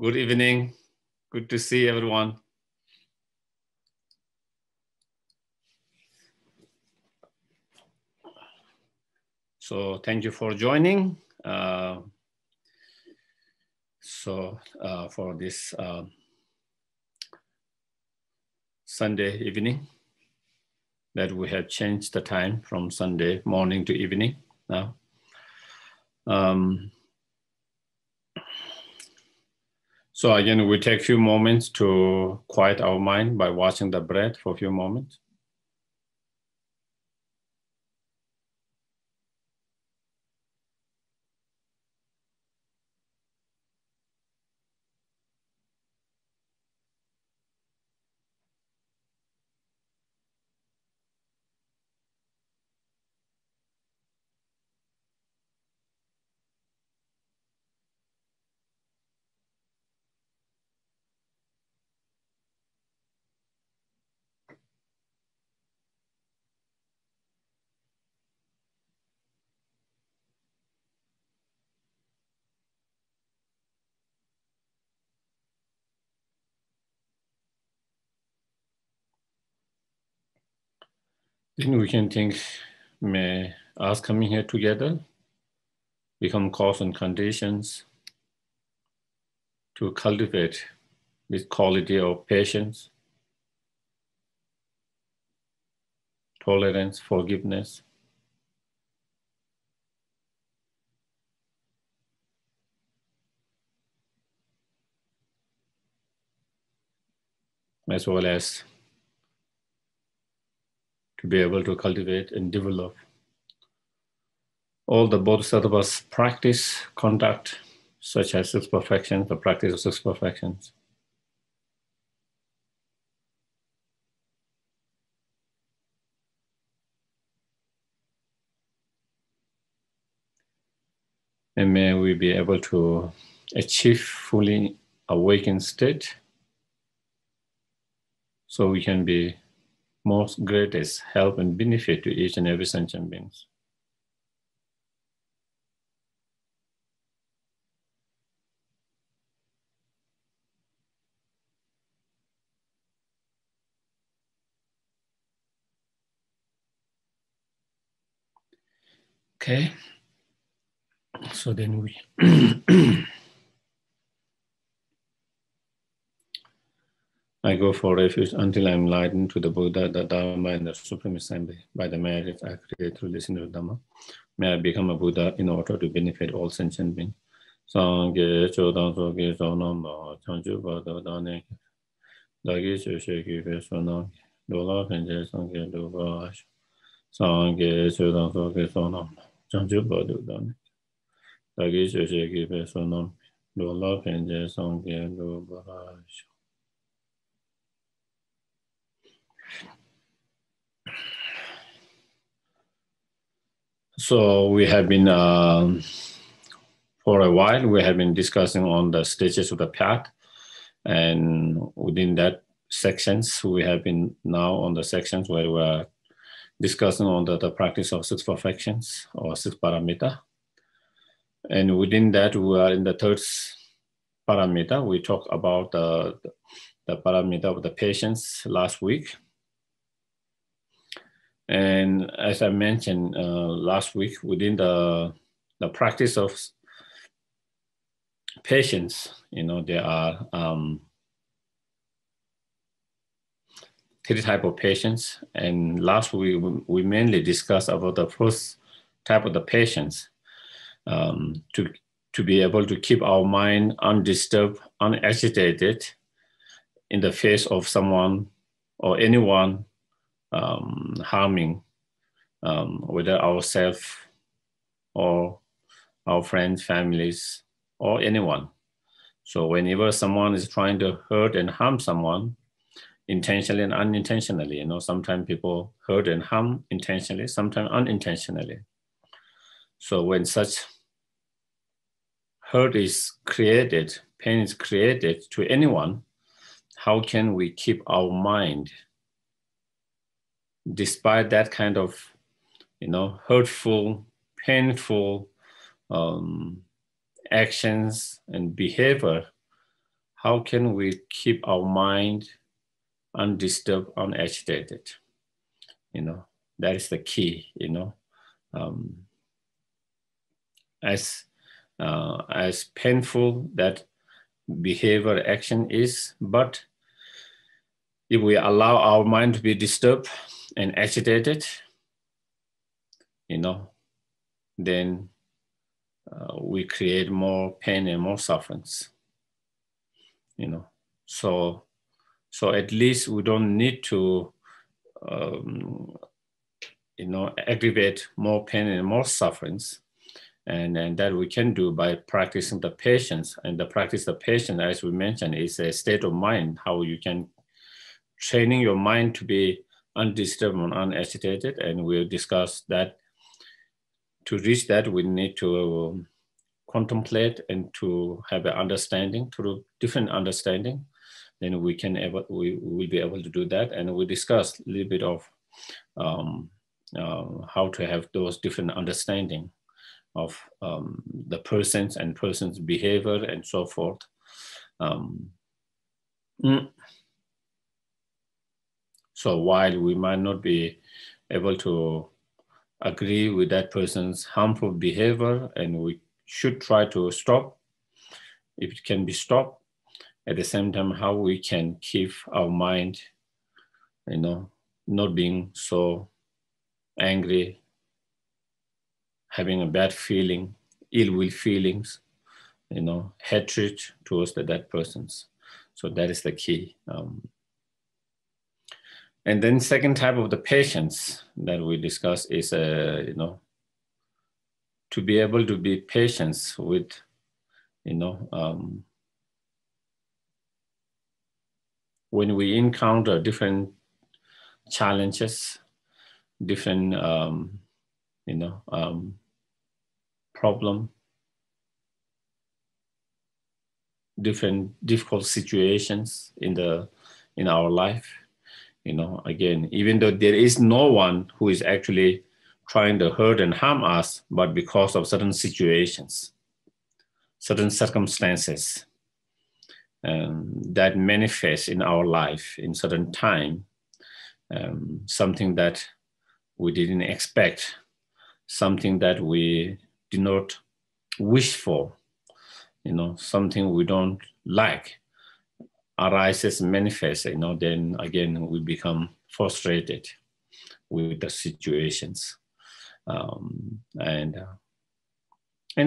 Good evening. Good to see everyone. So thank you for joining. For this Sunday evening, that we have changed the time from Sunday morning to evening now. So again, we take a few moments to quiet our mind by watching the breath for a few moments. Then we can think, may us coming here together become cause and conditions to cultivate this quality of patience, tolerance, forgiveness, as well as to be able to cultivate and develop all the Bodhisattva's practice, conduct, such as six perfections, the practice of six perfections. And may we be able to achieve fully awakened state so we can be most greatest help and benefit to each and every sentient beings. Okay, so then we I go for refuge until I'm enlightened to the Buddha, the Dharma, and the Supreme Assembly. By the merits I create through listening to Dhamma, may I become a Buddha in order to benefit all sentient beings. Sangye chodan soge sonam ma chanchu bada dane dagi sheshe ki fe sonam dola penje sangye doba ash. Sangye chodan soge sonam chanchu bada dane dagi sheshe ki fe sonam dola penje sangye doba ash. So we have been, for a while, we have been discussing on the stages of the path. And within that sections, we have been now on the sections where we are discussing on the practice of six perfections or six paramita. And within that, we are in the third paramita. We talked about the paramita of the patience last week. And as I mentioned last week, within the practice of patience, there are three types of patience. And last week, we mainly discussed about the first type of the patience, to be able to keep our mind undisturbed, unagitated in the face of someone or anyone harming, whether ourselves or our friends, families, or anyone. So whenever someone is trying to hurt and harm someone, intentionally and unintentionally, sometimes people hurt and harm intentionally, sometimes unintentionally. So when such hurt is created, pain is created to anyone, how can we keep our mind, despite that kind of, hurtful, painful actions and behavior, how can we keep our mind undisturbed, unagitated? That is the key, as painful that behavior action is, but if we allow our mind to be disturbed and agitated, then we create more pain and more sufferings, So at least we don't need to, aggravate more pain and more sufferings. And that we can do by practicing the patience. And the practice of patience, as we mentioned, is a state of mind, how you can training your mind to be undisturbed and unagitated. And we'll discuss that. To reach that, we need to contemplate and to have an understanding, through different understanding. Then we will be able to do that. And we discuss a little bit of how to have those different understanding of the person's behavior and so forth. So while we might not be able to agree with that person's harmful behavior, and we should try to stop if it can be stopped, at the same time, how we can keep our mind, not being so angry, having a bad feeling, ill will feelings, hatred towards that person's. So that is the key. And then second type of the patience that we discuss is, to be able to be patient with, when we encounter different challenges, different, problem, different difficult situations in our life. Again, even though there is no one who is actually trying to hurt and harm us, but because of certain situations, certain circumstances that manifest in our life in certain time, something that we didn't expect, something that we did not wish for, something we don't like, arises, manifests, then again, we become frustrated with the situations. And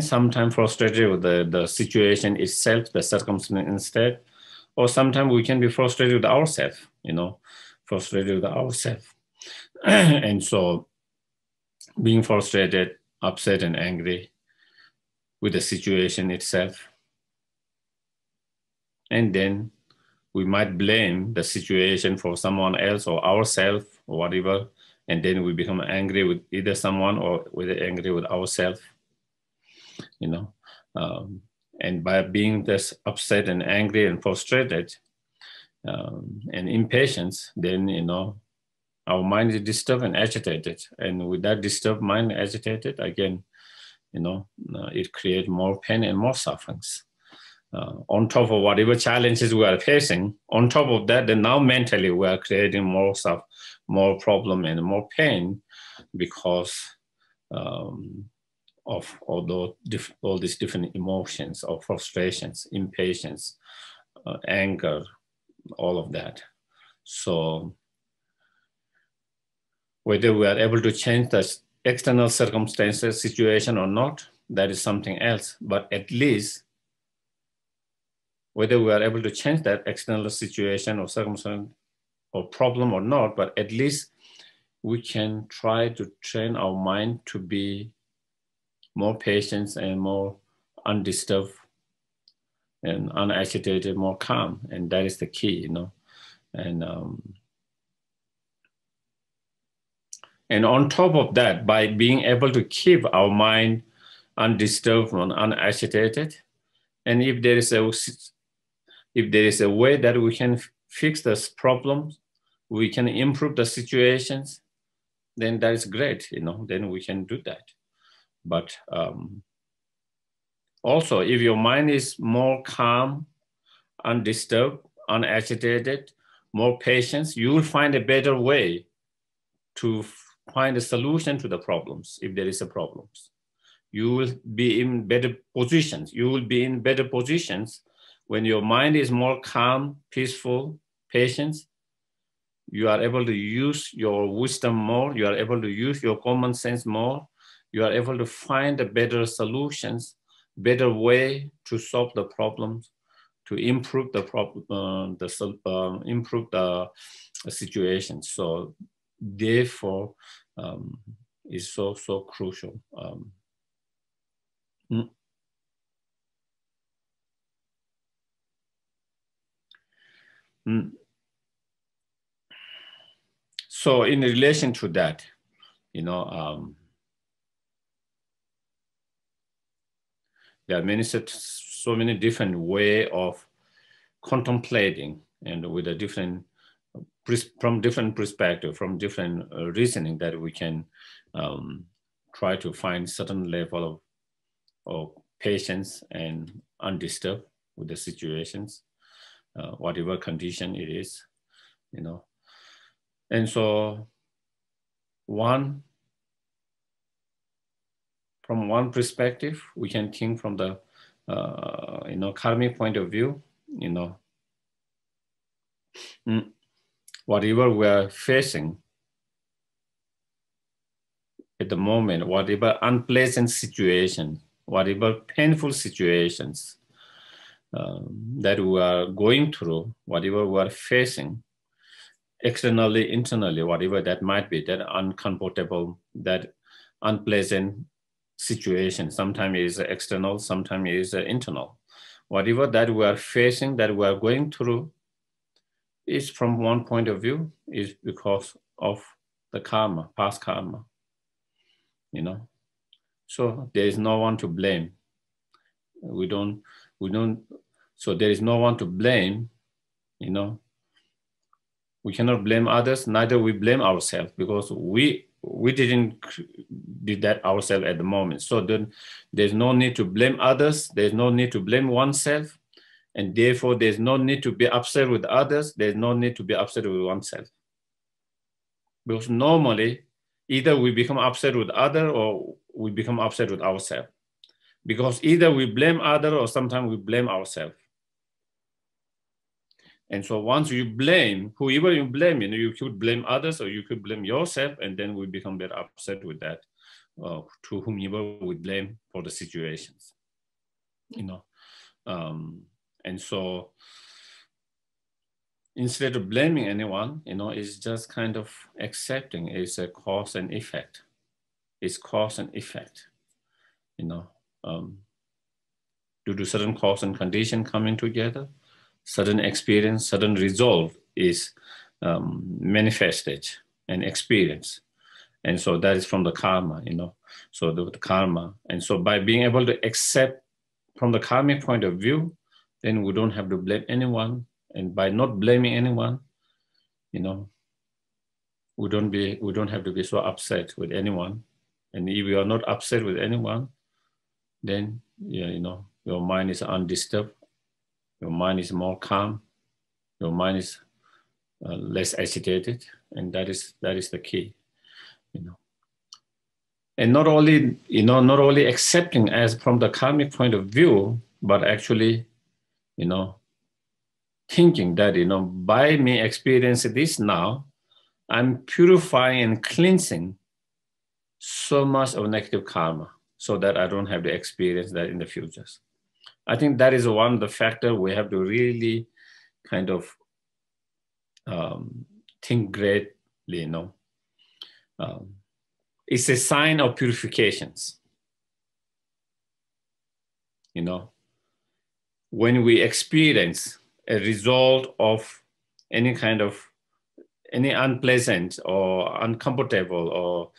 sometimes frustrated with the situation itself, the circumstance instead, or sometimes we can be frustrated with ourselves, frustrated with ourselves. And so being frustrated, upset and angry with the situation itself. And then we might blame the situation for someone else or ourselves or whatever. And then we become angry with either someone or we're angry with ourselves, and by being this upset and angry and frustrated and impatient, then, our mind is disturbed and agitated. And with that disturbed mind agitated, again, it creates more pain and more sufferings. On top of whatever challenges we are facing, on top of that, then now mentally we are creating more problem and more pain because of all these different emotions of frustrations, impatience, anger, all of that. So whether we are able to change the external circumstances, situation or not, that is something else. But at least whether we are able to change that external situation or circumstance or problem or not, but at least we can try to train our mind to be more patient and more undisturbed and unagitated, more calm. And that is the key, And on top of that, by being able to keep our mind undisturbed and unagitated, and if there is a way that we can fix this problem, we can improve the situations, then that is great, then we can do that. But also, if your mind is more calm, undisturbed, unagitated, more patience, you will find a better way to find a solution to the problems if there is a problems. You will be in better positions. You will be in better positions when your mind is more calm, peaceful, patient. You are able to use your wisdom more. You are able to use your common sense more. You are able to find a better solutions, better way to solve the problems, to improve the problem, improve the situation. So therefore, is so crucial. Mm. Mm. So in relation to that, you know, there are so many different way of contemplating, and with a different, from different perspective, from different reasoning, that we can try to find certain level of patience and undisturbed with the situations, whatever condition it is, you know. And so from one perspective, we can think from the, you know, karmic point of view, you know, whatever we are facing at the moment, whatever unpleasant situation, whatever painful situations that we are going through, whatever we are facing, externally, internally, whatever that might be, that uncomfortable, that unpleasant situation, sometimes is external, sometimes is internal. Whatever that we are facing, that we are going through, is from one point of view, is because of the karma, past karma, you know. So there is no one to blame. We don't, so there is no one to blame, you know. We cannot blame others, neither we blame ourselves, because we didn't do that ourselves at the moment. So then there's no need to blame others, there's no need to blame oneself, and therefore there's no need to be upset with others, there's no need to be upset with oneself. Because normally, either we become upset with others or we become upset with ourselves. Because either we blame others or sometimes we blame ourselves. And so once you blame, whoever you blame, you know, you could blame others or you could blame yourself, and then we become very upset with that, to whomever we blame for the situations, you know. And so instead of blaming anyone, you know, it's just kind of accepting it's a cause and effect. It's cause and effect, you know, due to certain cause and condition coming together, certain experience, certain resolve is manifested and experienced. And so that is from the karma, you know, so the karma. And so by being able to accept from the karmic point of view, then we don't have to blame anyone. And by not blaming anyone, you know, we don't have to be so upset with anyone. And if you are not upset with anyone, then, yeah, you know, your mind is undisturbed, your mind is more calm, your mind is less agitated, and that is the key, you know. And not only, you know, not only accepting as from the karmic point of view, but actually, you know, thinking that, you know, by me experiencing this now, I'm purifying and cleansing so much of negative karma so that I don't have to experience that in the future. I think that is one of the factors we have to really kind of think greatly, you know. It's a sign of purifications, you know. When we experience a result of any kind of, any unpleasant or uncomfortable or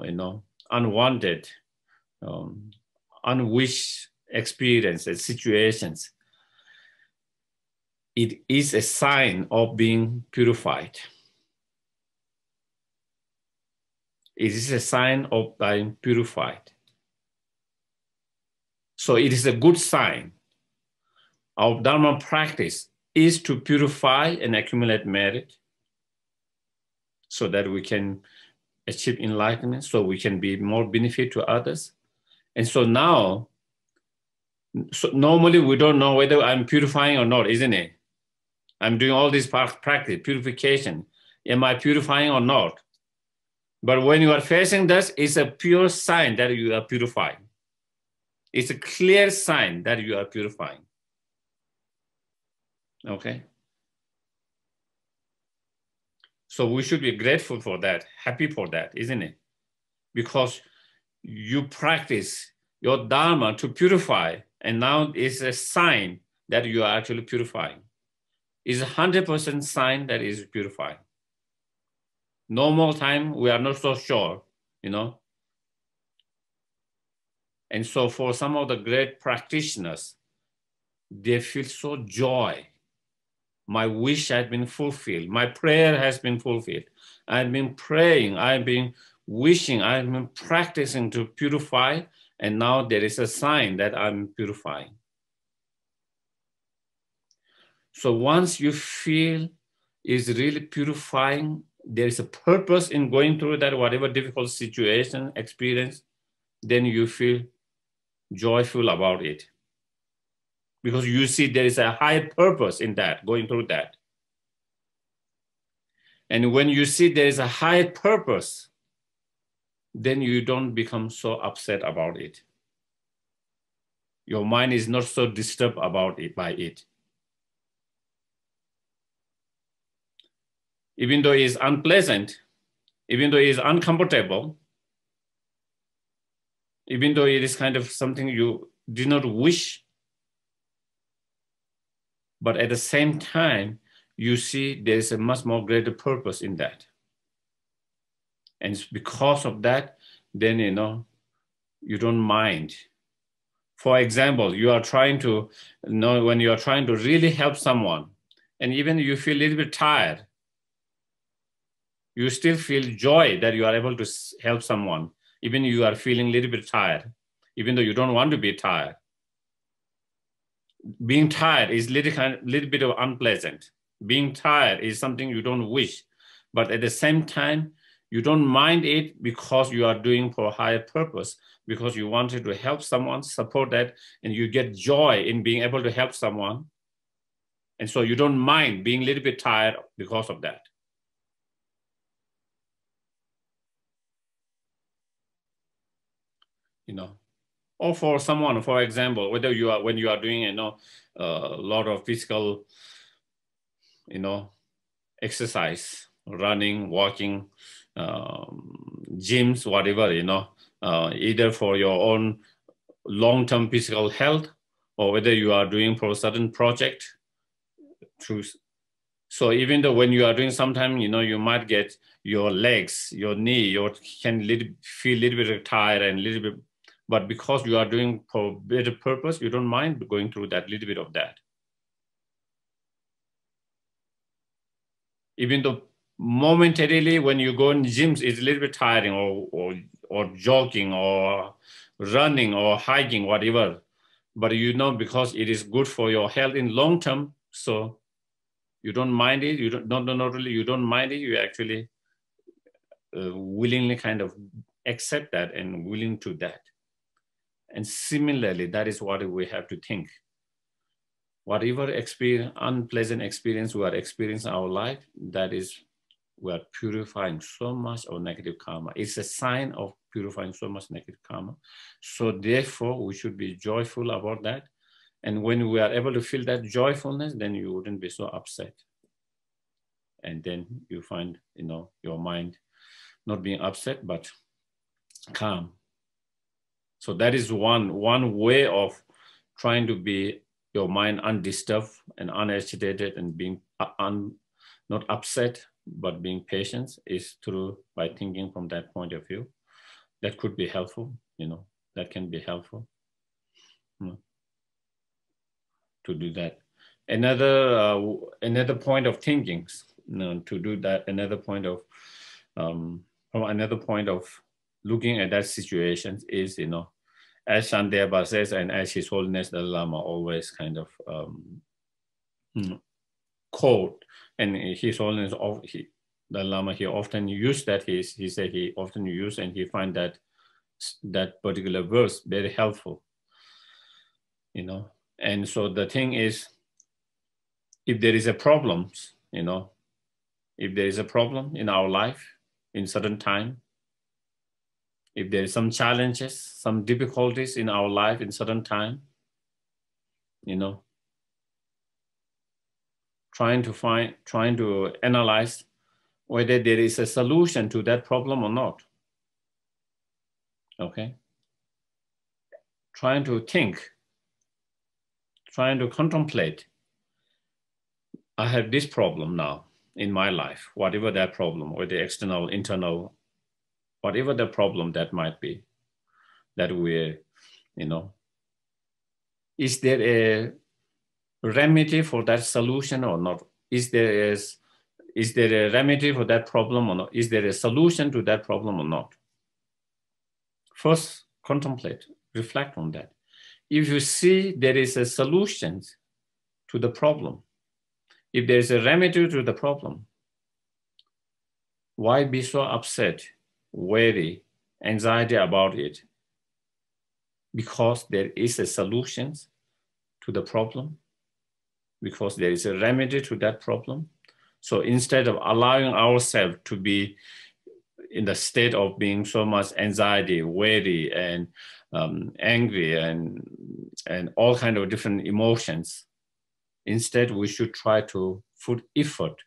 you know, unwanted, unwished experiences, situations, it is a sign of being purified. It is a sign of being purified. So it is a good sign. Our Dharma practice is to purify and accumulate merit so that we can achieve enlightenment, so we can be more benefit to others. And so now, so normally we don't know whether I'm purifying or not, isn't it? I'm doing all this practice, purification. Am I purifying or not? But when you are facing this, it's a pure sign that you are purifying. It's a clear sign that you are purifying. Okay? So we should be grateful for that, happy for that, isn't it? Because you practice your Dharma to purify, and now it's a sign that you are actually purifying. It's 100% sign that is purifying. Normal time, we are not so sure, you know. And so for some of the great practitioners, they feel so joy. My wish has been fulfilled. My prayer has been fulfilled. I've been praying, I've been wishing, I've been practicing to purify, and now there is a sign that I'm purifying. So once you feel is really purifying, there is a purpose in going through that, whatever difficult situation, experience, then you feel joyful about it. Because you see there is a higher purpose in that, going through that. And when you see there is a higher purpose, then you don't become so upset about it. Your mind is not so disturbed about it by it. Even though it is unpleasant, even though it is uncomfortable, even though it is kind of something you do not wish, but at the same time, you see there is a much more greater purpose in that. And it's because of that, then, you know, you don't mind. For example, you are trying to, you know, when you are trying to really help someone, and even you feel a little bit tired, you still feel joy that you are able to help someone, even you are feeling a little bit tired, even though you don't want to be tired. Being tired is little bit of unpleasant. Being tired is something you don't wish, but at the same time, you don't mind it because you are doing for a higher purpose, because you wanted to help someone, support that, and you get joy in being able to help someone. And so you don't mind being a little bit tired because of that. You know, or for someone, for example, whether you are, when you are doing, you know, a lot of physical, you know, exercise, running, walking, gyms, whatever, you know, either for your own long-term physical health, or whether you are doing for a certain project. So even though when you are doing, sometimes, you know, you might get your legs, your knee, feel a little bit tired and a little bit, but because you are doing for better purpose, you don't mind going through that little bit of that. Even though momentarily when you go in gyms, it's a little bit tiring, or jogging or running or hiking, whatever. But you know, because it is good for your health in long term, so you don't mind it. You don't, not really, you don't mind it. You actually willingly kind of accept that and willing to that. And similarly, that is what we have to think. Whatever unpleasant experience we are experiencing in our life, that is, we are purifying so much of negative karma. It's a sign of purifying so much negative karma. So therefore, we should be joyful about that. And when we are able to feel that joyfulness, then you wouldn't be so upset. And then you find, you know, your mind not being upset, but calm. So that is one way of trying to be your mind undisturbed and unagitated and being not upset, but being patient, is through by thinking from that point of view. That could be helpful, you know, that can be helpful, you know, to do that. Another point of thinking, you know, to do that, another point of, from another point of looking at that situation is, you know, as Shandeba says, and as His Holiness the Lama always kind of quote, and His Holiness the Lama, he often used that. He said he often used, and he find that particular verse very helpful, you know. And so the thing is, if there is a problem, you know, if there is a problem in our life in certain time, if there is some challenges, some difficulties in our life in certain time, you know, trying to analyze whether there is a solution to that problem or not. Okay? Trying to think, trying to contemplate. I have this problem now in my life, whatever that problem, or the external, internal, whatever the problem that might be, that we're, you know, is there a remedy for that solution or not? Is there a remedy for that problem or not? Is there a solution to that problem or not? First, contemplate, reflect on that. If you see there is a solution to the problem, if there is a remedy to the problem, why be so upset, worry, anxiety about it? Because there is a solution to the problem, because there is a remedy to that problem. So instead of allowing ourselves to be in the state of being so much anxiety, worry, and angry, and all kind of different emotions, instead we should try to put effort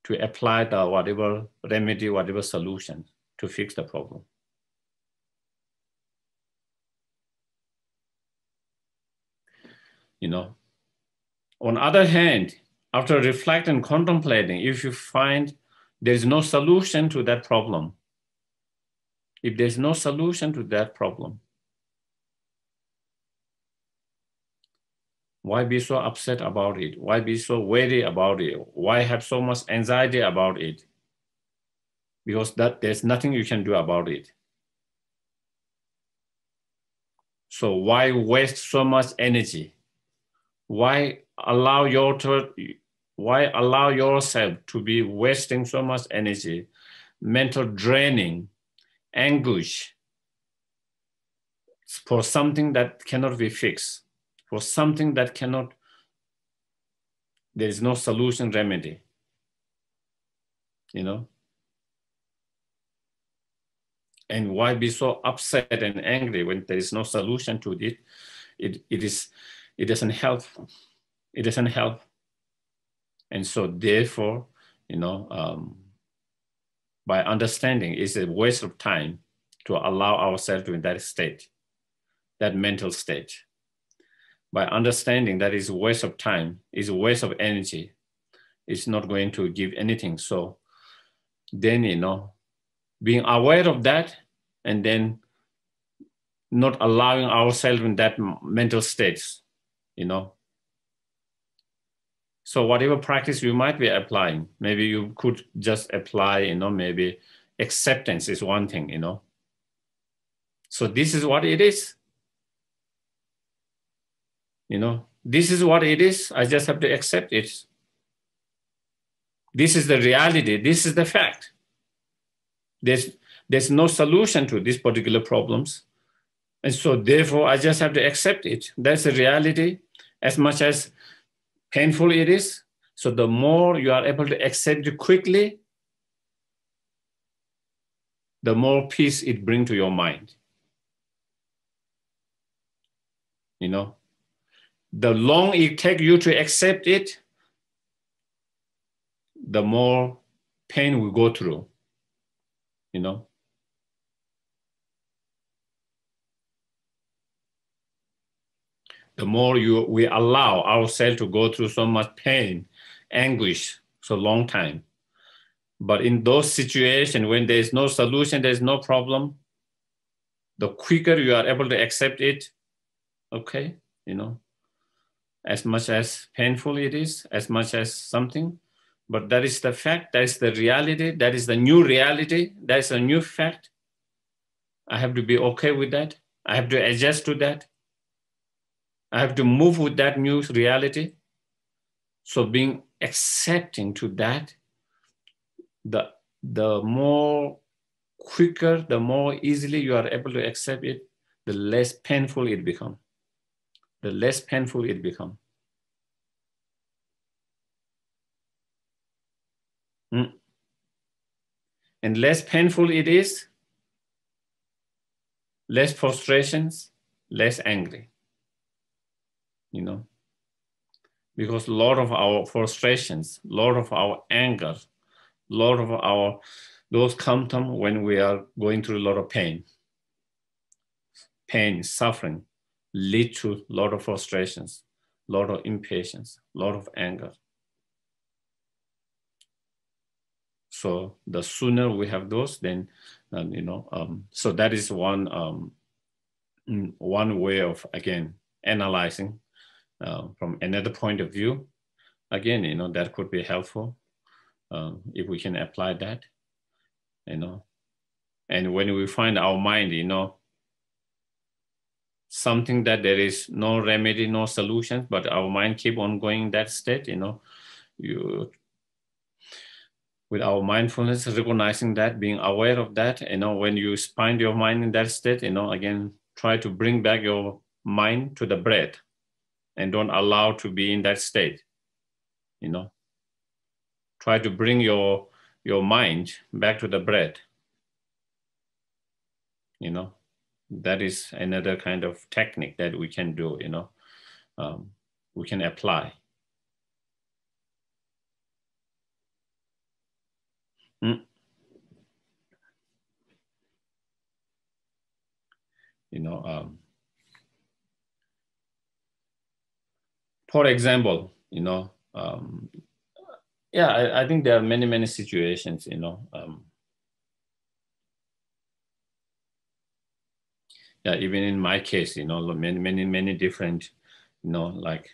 to apply the whatever remedy, whatever solution to fix the problem. You know, on the other hand, after reflecting and contemplating, if you find there's no solution to that problem, if there's no solution to that problem, why be so upset about it? Why be so worried about it? Why have so much anxiety about it? Because there's nothing you can do about it. So why waste so much energy? Why allow yourself to be wasting so much energy, mental draining, anguish, for something that cannot be fixed, for something that there is no solution, remedy, you know? And why be so upset and angry when there is no solution to it? It doesn't help. It doesn't help. And so therefore, you know, by understanding, it's a waste of time to allow ourselves to in that state, that mental state. By understanding that is a waste of time, is a waste of energy, it's not going to give anything. So then, you know, being aware of that and then not allowing ourselves in that mental states, you know. So whatever practice you might be applying, maybe you could just apply, you know, maybe acceptance is one thing, you know. So this is what it is. You know, this is what it is. I just have to accept it. This is the reality. This is the fact. There's no solution to these particular problems. And so therefore, I just have to accept it. That's the reality, as much as painful it is. So the more you are able to accept it quickly, the more peace it brings to your mind. You know, the longer it takes you to accept it, the more pain we go through, you know. The more we allow ourselves to go through so much pain, anguish, so long time. But in those situations when there's no solution, there's no problem, the quicker you are able to accept it, okay, you know, as much as painful it is, as much as something, but that is the fact, that is the reality, that is the new reality, that is a new fact. I have to be okay with that, I have to adjust to that. I have to move with that new reality. So being accepting to that, the more quicker, the more easily you are able to accept it, the less painful it becomes. The less painful it becomes. And less painful it is, less frustrations, less angry, you know, because a lot of our frustrations, a lot of our anger, a lot of our, those come when we are going through a lot of pain. Pain, suffering lead to a lot of frustrations, a lot of impatience, a lot of anger. So the sooner we have those, then, you know, so that is one way of, again, analyzing from another point of view. Again, you know, that could be helpful if we can apply that, you know. And when we find our mind, you know, something that there is no remedy, no solution, but our mind keep on going in that state, you know, with our mindfulness, recognizing that, being aware of that, you know, when you find your mind in that state, you know, again, try to bring back your mind to the breath and don't allow to be in that state, you know. Try to bring your mind back to the breath, you know. That is another kind of technique that we can do, you know, we can apply. You know, for example, you know, yeah, I think there are many situations, you know, yeah, even in my case, you know, many different, you know, like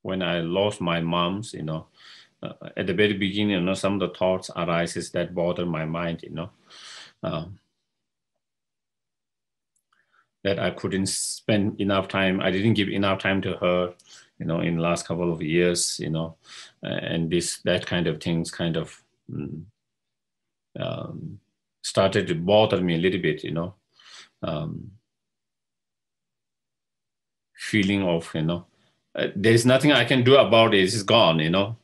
when I lost my mom's, you know, at the very beginning, you know, some of the thoughts arises that bother my mind, you know, that I couldn't spend enough time. I didn't give enough time to her, you know, in the last couple of years, you know, and that kind of things kind of started to bother me a little bit, you know, feeling of, you know, there's nothing I can do about it. It's gone, you know,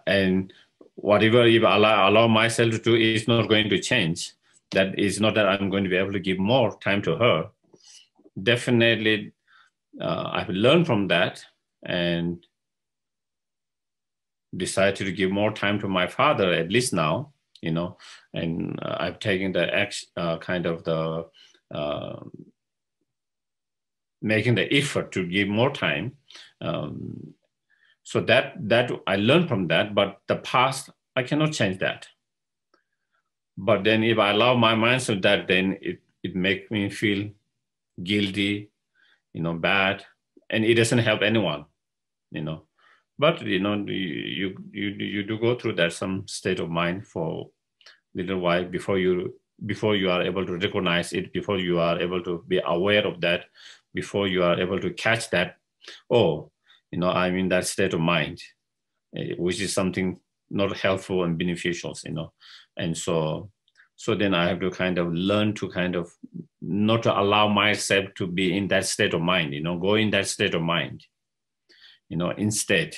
and whatever if allow myself to do is not going to change. That is not that I'm going to be able to give more time to her. Definitely, I've learned from that and decided to give more time to my father, at least now, you know, and I've taken the kind of the making the effort to give more time. So that I learned from that, but the past, I cannot change that. But then if I allow my mind to that, then it makes me feel guilty, you know, bad, and it doesn't help anyone, you know. But, you know, you do go through that some state of mind for a little while before you are able to recognize it, before you are able to be aware of that, before you are able to catch that, oh, you know, I'm in that state of mind, which is something not helpful and beneficial, you know. And so then I have to kind of learn to kind of not to allow myself to be in that state of mind, you know, go in that state of mind, you know, instead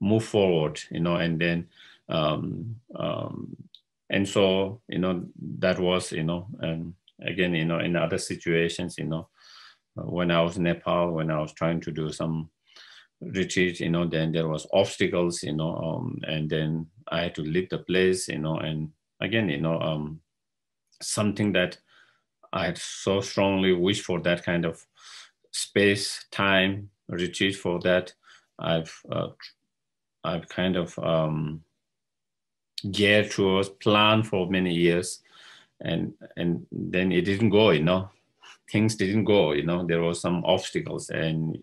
move forward, you know, and then and so, you know, that was, you know, again, you know, in other situations, you know, when I was in Nepal, when I was trying to do some retreat, you know, then there was obstacles, you know, and then I had to leave the place, you know, and again, you know, something that I had so strongly wished for, that kind of space, time, retreat for that. I've kind of geared towards, planned for many years, and then it didn't go, you know, things didn't go, you know, there were some obstacles, and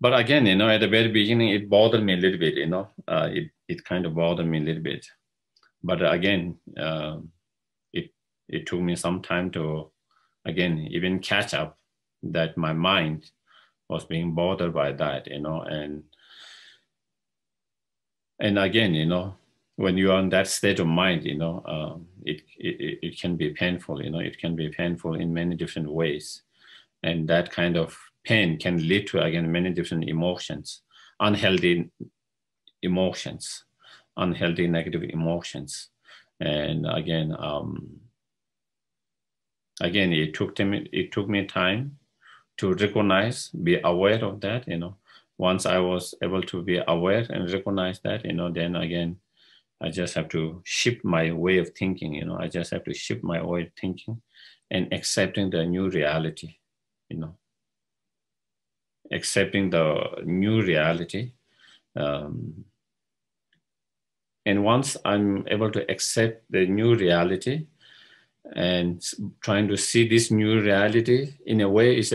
But again, at the very beginning, it bothered me a little bit, it kind of bothered me a little bit. But again, it took me some time to, again, even catch up that my mind was being bothered by that, and again, when you are in that state of mind, it can be painful, it can be painful in many different ways. And that kind of pain can lead to, again, many different emotions, unhealthy emotions, unhealthy negative emotions. And again, it took me time to recognize, be aware of that, Once I was able to be aware and recognize that, then again, I just have to shift my way of thinking, I just have to shift my way of thinking and accepting the new reality, accepting the new reality. And once I'm able to accept the new reality and trying to see this new reality, in a way is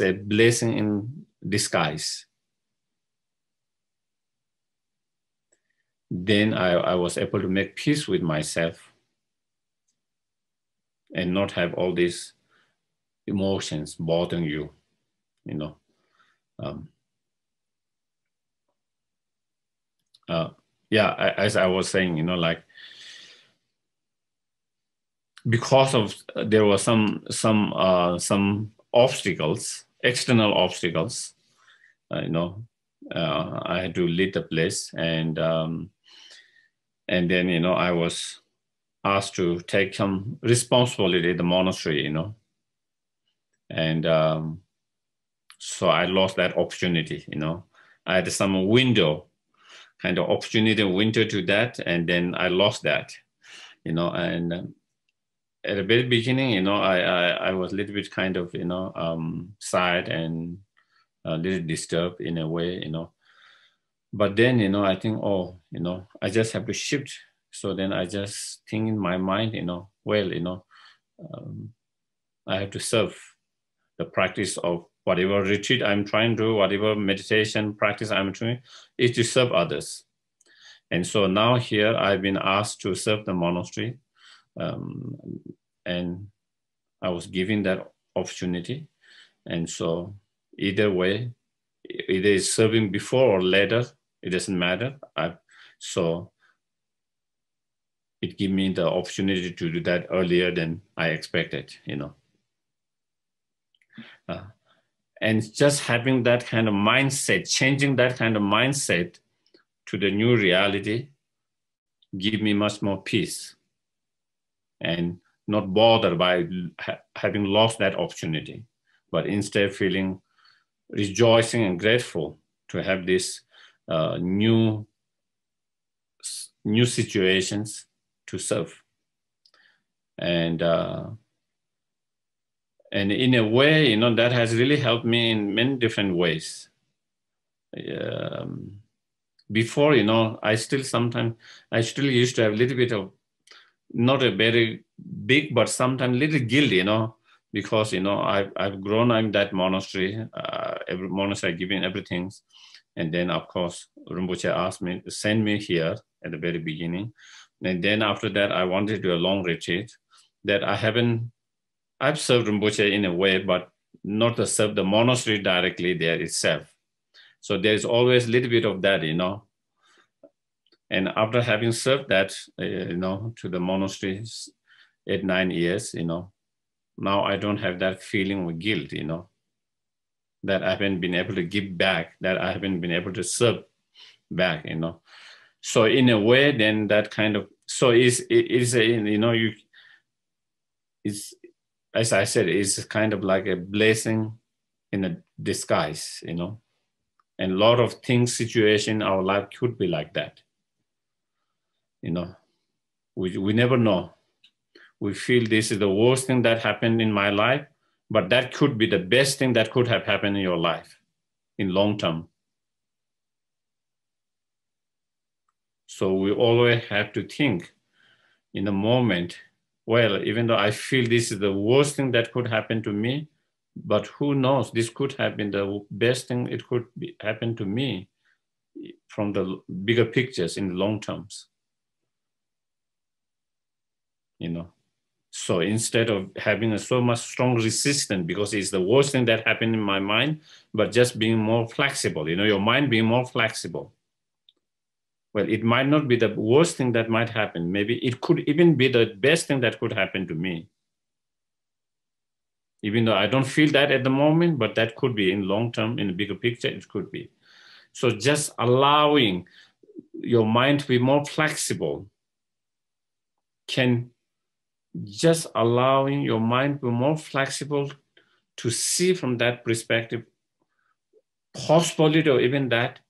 a blessing in disguise. Then I was able to make peace with myself and not have all these emotions bothering you, as I was saying, like, because of there were some obstacles, external obstacles, I had to leave the place, and then I was asked to take some responsibility at the monastery, and so I lost that opportunity. I had some kind of opportunity window to that, and then I lost that, and at the very beginning, I was a little bit kind of, sad and a little disturbed in a way, But then, I think, I just have to shift. So then I just think in my mind, I have to serve the practice of whatever retreat I'm trying to do, whatever meditation practice I'm doing, is to serve others. And so now here I've been asked to serve the monastery. And I was given that opportunity. And so either way, either it's serving before or later, it doesn't matter. So it gave me the opportunity to do that earlier than I expected, and just having that kind of mindset, changing that kind of mindset to the new reality, give me much more peace and not bothered by having lost that opportunity, but instead feeling rejoicing and grateful to have this new situations to serve. And in a way, that has really helped me in many different ways. Before, I still used to have a little bit of, not a very big, but sometimes little guilt, because, I've grown up in that monastery, every monastery giving everything. And then, of course, Rinpoche asked me to send me here at the very beginning. And then after that, I wanted to do a long retreat that I've served Rinpoche in a way, but not to serve the monastery directly there itself. So there's always a little bit of that, And after having served that, to the monastery 8-9 years, now I don't have that feeling of guilt, that I haven't been able to give back, that I haven't been able to serve back, So in a way, then that kind of, so it's as I said, it's kind of like a blessing in a disguise, And a lot of things, situation in our life could be like that. We never know. We feel this is the worst thing that happened in my life, but that could be the best thing that could have happened in your life in long term. So we always have to think in the moment, well, even though I feel this is the worst thing that could happen to me, But who knows, this could have been the best thing it could happen to me from the bigger pictures in the long terms, you know. So instead of having a so much strong resistance because it's the worst thing that happened in my mind, but just being more flexible, you know, your mind being more flexible. Well, it might not be the worst thing that might happen. Maybe it could even be the best thing that could happen to me. Even though I don't feel that at the moment, but that could be in long term, in the bigger picture, it could be. So just allowing your mind to be more flexible can just allowing your mind to be more flexible to see from that perspective, possibility or even that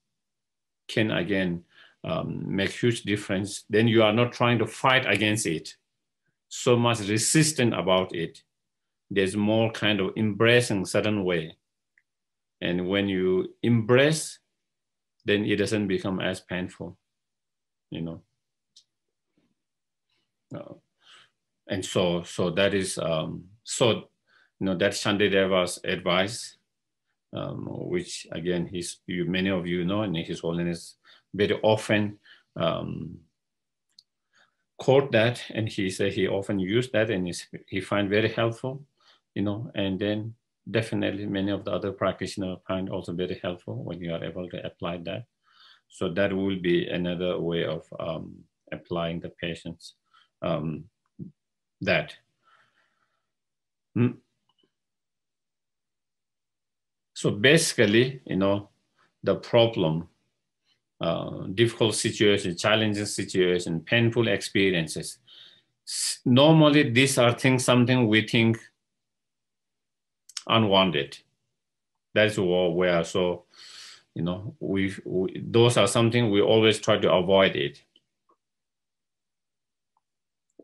can again make huge difference. Then you are not trying to fight against it, so much resistant about it. There's more kind of embracing certain way. And when you embrace, then it doesn't become as painful, you know. And so that is, so, you know, that's Shantideva's advice, which again, many of you know, and His Holiness very often quote that, and he said he often used that, and he find very helpful, you know. And then definitely many of the other practitioners find also very helpful when you are able to apply that. So that will be another way of applying the patience. That. So basically, you know, the problem, difficult situation, challenging situation, painful experiences. Normally, these are things, something we think unwanted. That's where, so, you know, those are something we always try to avoid it.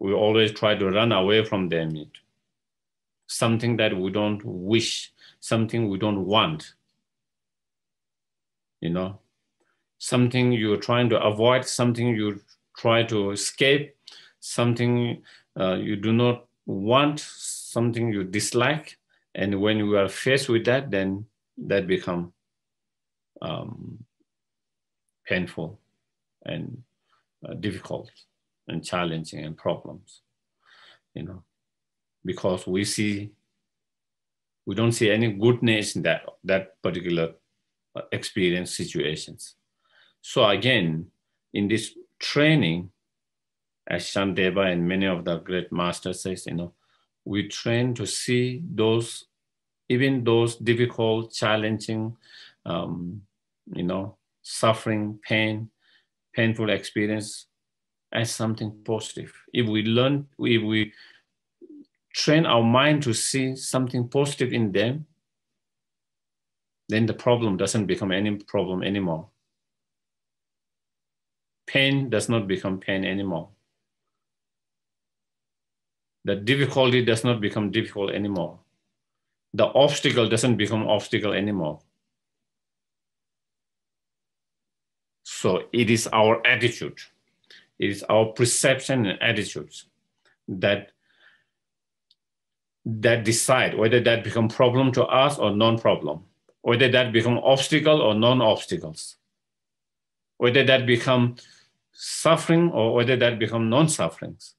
We always try to run away from them. Something that we don't wish, something we don't want, you know, something you're trying to avoid, something you try to escape, something you do not want, something you dislike. And when you are faced with that, then that becomes painful and difficult and challenging and problems, you know, because we don't see any goodness in that particular experience situations. So again, in this training, as Shantideva and many of the great masters says, you know, we train to see those, even those difficult, challenging, you know, suffering, painful experience as something positive. If we train our mind to see something positive in them, then the problem doesn't become any problem anymore. Pain does not become pain anymore. The difficulty does not become difficult anymore. The obstacle doesn't become obstacle anymore. So it is our attitude, it is our perception and attitudes that decide whether that become problem to us or non-problem, whether that become obstacle or non-obstacles, whether that become suffering or whether that become non-sufferings.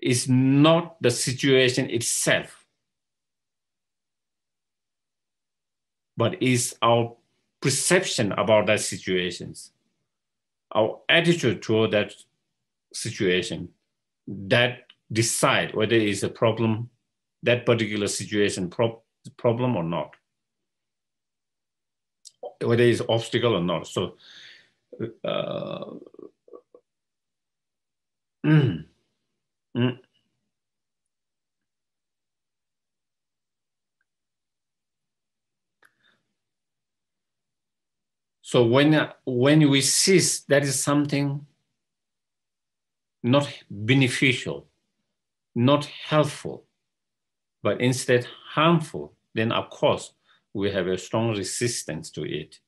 It's not the situation itself, but is our perception about that situations, our attitude toward that situation that decide whether it's a problem, that particular situation problem or not, whether it's obstacle or not. So so when we cease, that is something not beneficial, not helpful, but instead harmful, then of course we have a strong resistance to it.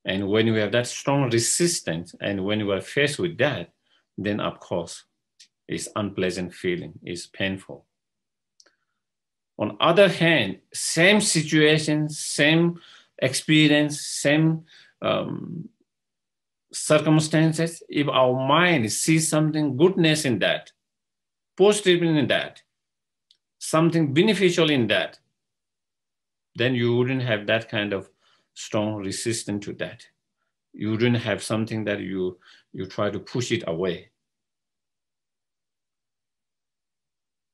And when we have that strong resistance, and when we are faced with that, then of course it's unpleasant feeling, it's painful. On other hand, same situation, same experience, same circumstances, if our mind sees something goodness in that, positive in that, something beneficial in that, then you wouldn't have that kind of strong resistance to that. You wouldn't have something that you try to push it away.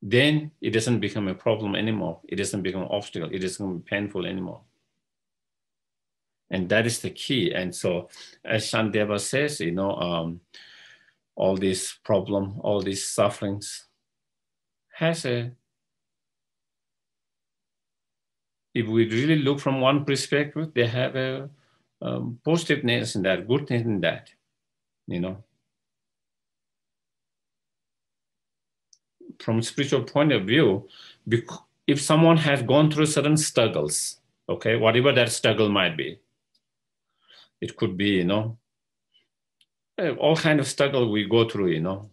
Then it doesn't become a problem anymore. It doesn't become an obstacle. It doesn't be painful anymore. And that is the key. And so, as Shantideva says, all these problems, all these sufferings has a, if we really look from one perspective, they have a positiveness in that, goodness in that, From a spiritual point of view, if someone has gone through certain struggles, okay, whatever that struggle might be, it could be, all kind of struggle we go through,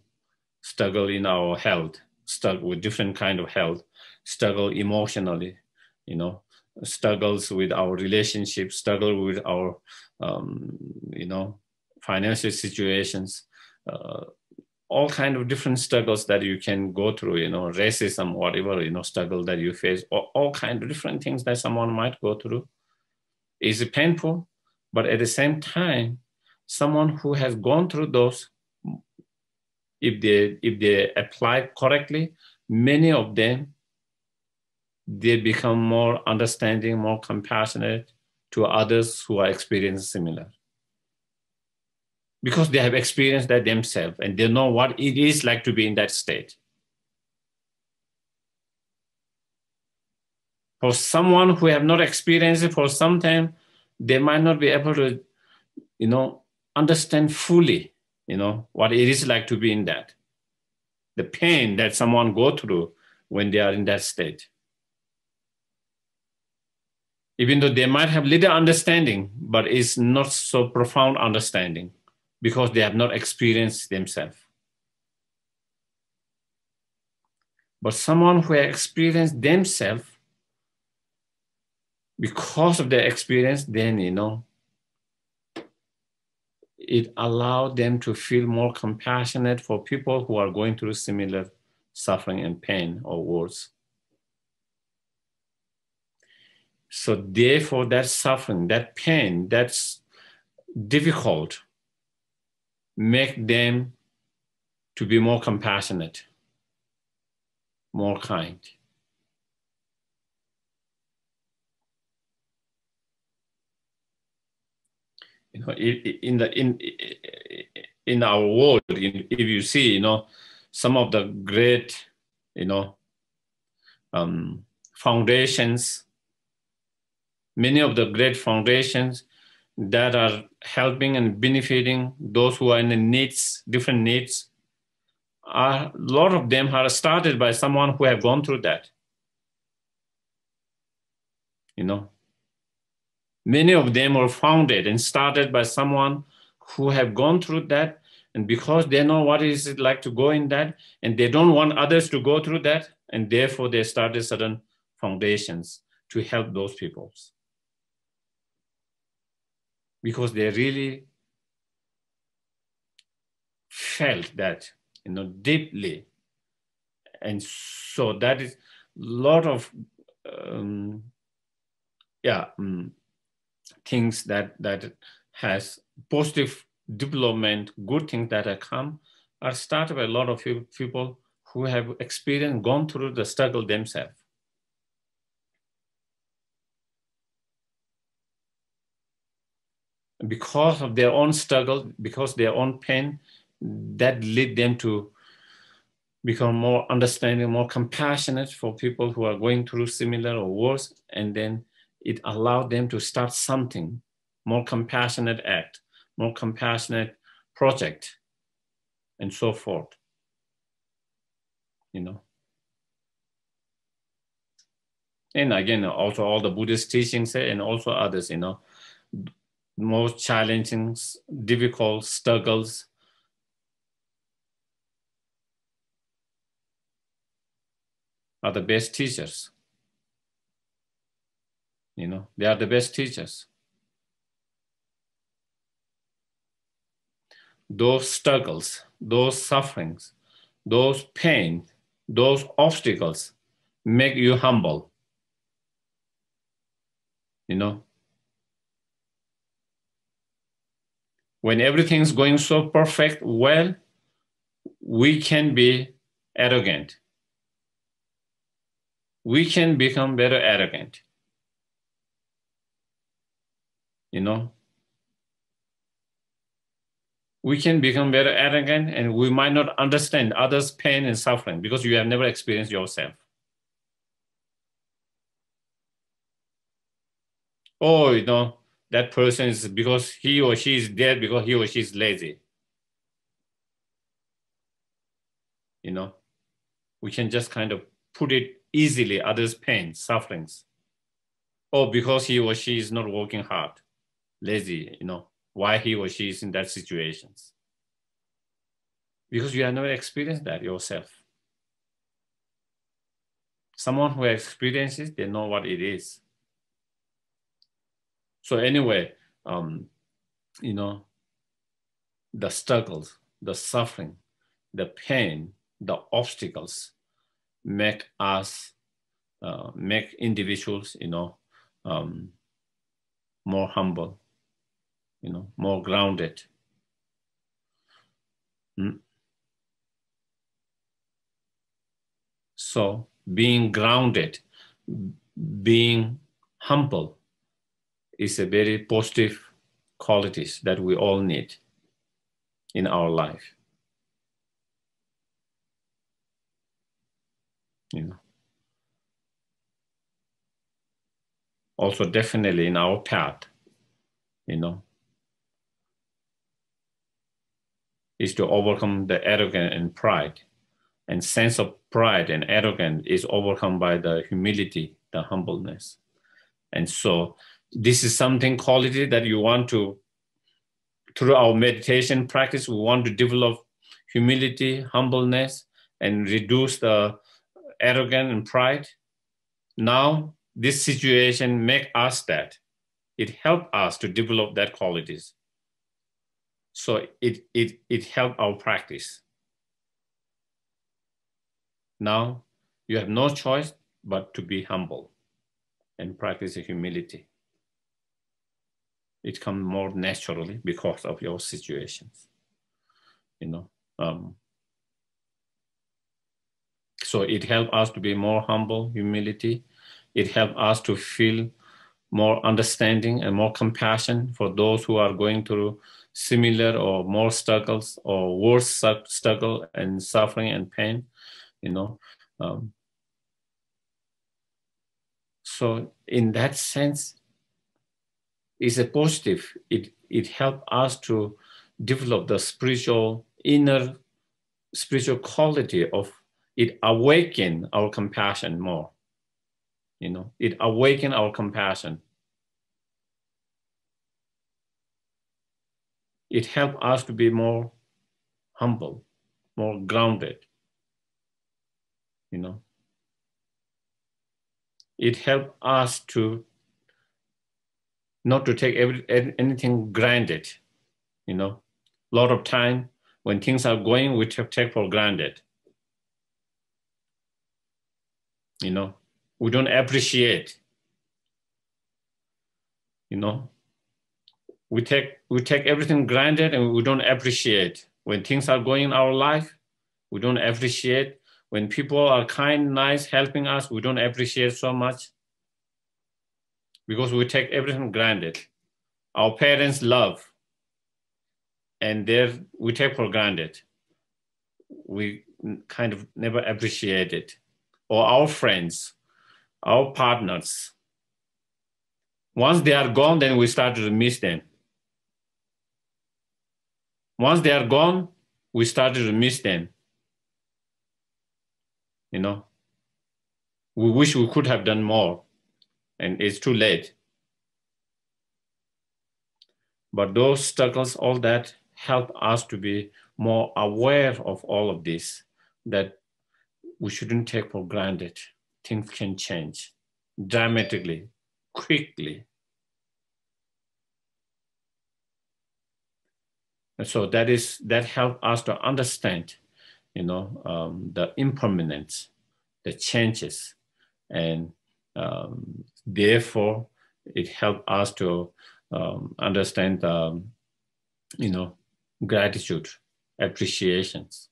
struggle in our health, struggle with different kind of health, struggle emotionally, struggles with our relationships, struggle with our, financial situations, all kind of different struggles that you can go through, racism, whatever, struggle that you face, all kind of different things that someone might go through. Is it painful? But at the same time, someone who has gone through those, if they apply correctly, many of them, they become more understanding, more compassionate to others who are experiencing similar. Because they have experienced that themselves and they know what it is like to be in that state. For someone who have not experienced it for some time, they might not be able to, understand fully, what it is like to be in that. The pain that someone go through when they are in that state. Even though they might have little understanding, but it's not so profound understanding because they have not experienced themselves. But someone who has experienced themselves, because of their experience, then, it allowed them to feel more compassionate for people who are going through similar suffering and pain or worse. So therefore, that suffering, that pain, that's difficult, make them to be more compassionate, more kind. In our world, if you see, some of the great, foundations, many of the great foundations that are helping and benefiting those who are in the needs, different needs, a lot of them are started by someone who have gone through that. Many of them were founded and started by someone who have gone through that, and because they know what is it like to go in that, and they don't want others to go through that, and therefore they started certain foundations to help those people. Because they really felt that, deeply. And so that is a lot of things that has positive development, good things that have come, are started by a lot of people who have experienced, gone through the struggle themselves. Because of their own struggle, because their own pain, that led them to become more understanding, more compassionate for people who are going through similar or worse, and then it allowed them to start something, more compassionate act, more compassionate project, and so forth, And again, also all the Buddhist teachings and also others, most challenging, difficult struggles are the best teachers. You know, they are the best teachers. Those struggles, those sufferings, those pain, those obstacles make you humble. You know, when everything's going so perfect, well, we can be arrogant. We can become very arrogant. You know, we can become very arrogant and we might not understand others' pain and suffering because you have never experienced yourself. Oh, you know, that person is because he or she is dead because he or she is lazy. You know, we can just kind of put it easily, others' pain, sufferings. Or because he or she is not working hard, lazy, you know, why he or she is in that situations. Because you have never experienced that yourself. Someone who experiences, they know what it is. So anyway, you know, the struggles, the suffering, the pain, the obstacles make us, make individuals, you know, more humble, you know, more grounded. So being grounded, being humble is a very positive qualities that we all need in our life. You know. Also definitely in our path, you know, is to overcome the arrogance and pride. And sense of pride and arrogance is overcome by the humility, the humbleness. And so this is something quality that you want to, through our meditation practice, we want to develop humility, humbleness, and reduce the arrogance and pride. Now, this situation make us that. It helped us to develop that qualities. So it helped our practice. Now, you have no choice but to be humble and practice humility. It comes more naturally because of your situations, you know. So it helps us to be more humble, humility. It helps us to feel more understanding and more compassion for those who are going through similar or more struggles or worse struggle and suffering and pain, you know. So in that sense, it's a positive. It helps us to develop the spiritual, inner spiritual quality of it, awaken our compassion more. You know, it awaken our compassion. It helps us to be more humble, more grounded. You know, it helps us to not to take anything granted. You know, a lot of time when things are going, we take for granted. You know, we don't appreciate. You know, we take everything granted and we don't appreciate when things are going in our life. We don't appreciate when people are kind, nice, helping us. We don't appreciate so much because we take everything granted. Our parents love, and we take for granted. We kind of never appreciate it. Or our friends, our partners. Once they are gone, then we start to miss them. Once they are gone, we started to miss them. You know, we wish we could have done more, and it's too late. But those struggles, all that, help us to be more aware of all of this, that we shouldn't take for granted. Things can change dramatically. quickly. And so that helps us to understand, the impermanence, the changes, and therefore it helps us to understand, gratitude, appreciations.